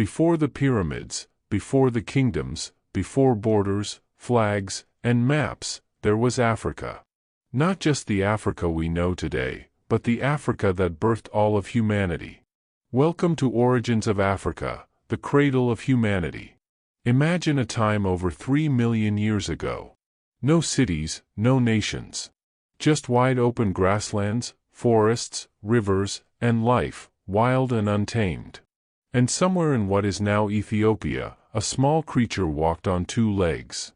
Before the pyramids, before the kingdoms, before borders, flags, and maps, there was Africa. Not just the Africa we know today, but the Africa that birthed all of humanity. Welcome to Origins of Africa, the cradle of humanity. Imagine a time over 3 million years ago. No cities, no nations. Just wide open grasslands, forests, rivers, and life, wild and untamed. And somewhere in what is now Ethiopia, a small creature walked on 2 legs.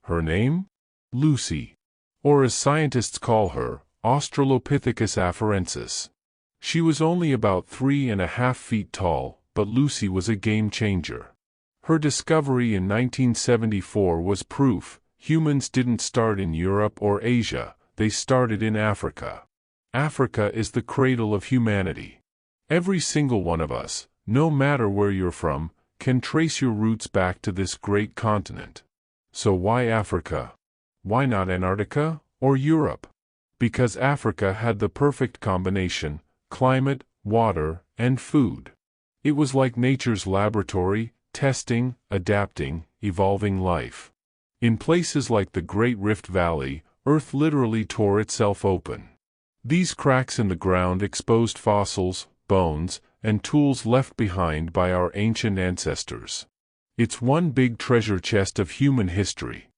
Her name? Lucy. Or as scientists call her, Australopithecus afarensis. She was only about 3.5 feet tall, but Lucy was a game changer. Her discovery in 1974 was proof humans didn't start in Europe or Asia, they started in Africa. Africa is the cradle of humanity. Every single one of us, no matter where you're from, can trace your roots back to this great continent. So why Africa? Why not Antarctica or Europe? Because Africa had the perfect combination: climate, water, and food. It was like nature's laboratory, testing, adapting, evolving life. In places like the Great Rift Valley, Earth literally tore itself open. These cracks in the ground exposed fossils, bones, and tools left behind by our ancient ancestors. It's one big treasure chest of human history.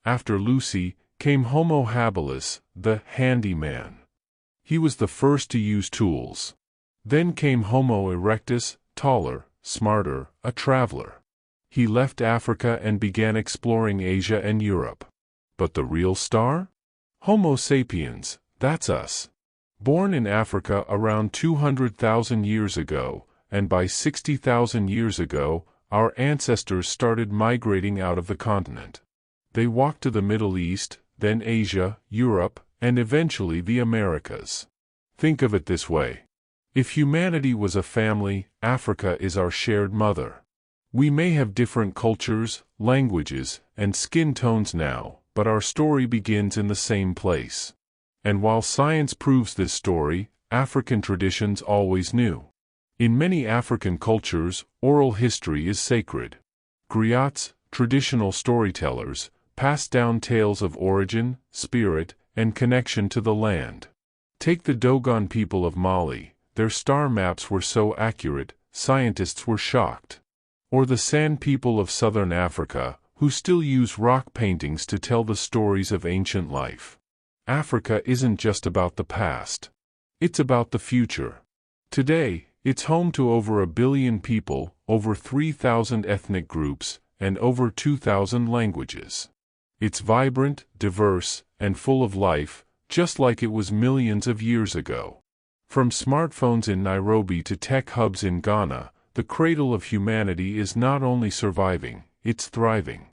After Lucy, came Homo habilis, the handyman. He was the first to use tools. Then came Homo erectus, taller, smarter, a traveler. He left Africa and began exploring Asia and Europe. But the real star? Homo sapiens, that's us. Born in Africa around 200,000 years ago, and by 60,000 years ago, our ancestors started migrating out of the continent. They walked to the Middle East, then Asia, Europe, and eventually the Americas. Think of it this way. If humanity was a family, Africa is our shared mother. We may have different cultures, languages, and skin tones now, but our story begins in the same place. And while science proves this story, African traditions always knew. In many African cultures, oral history is sacred. Griots, traditional storytellers, pass down tales of origin, spirit, and connection to the land. Take the Dogon people of Mali. Their star maps were so accurate, scientists were shocked. Or the San people of southern Africa, who still use rock paintings to tell the stories of ancient life. Africa isn't just about the past. It's about the future. Today, it's home to over 1 billion people, over 3,000 ethnic groups, and over 2,000 languages. It's vibrant, diverse, and full of life, just like it was millions of years ago. From smartphones in Nairobi to tech hubs in Ghana, the cradle of humanity is not only surviving, it's thriving.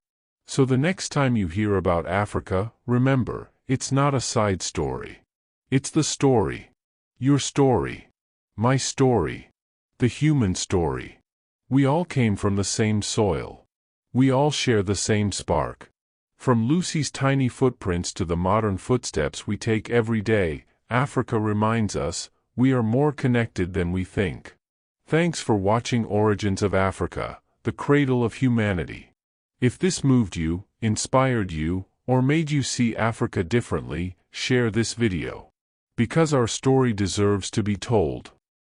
So the next time you hear about Africa, remember, it's not a side story. It's the story. Your story. My story. The human story. We all came from the same soil. We all share the same spark. From Lucy's tiny footprints to the modern footsteps we take every day, Africa reminds us, we are more connected than we think. Thanks for watching Origins of Africa, the cradle of humanity. If this moved you, inspired you, or made you see Africa differently, share this video. Because our story deserves to be told.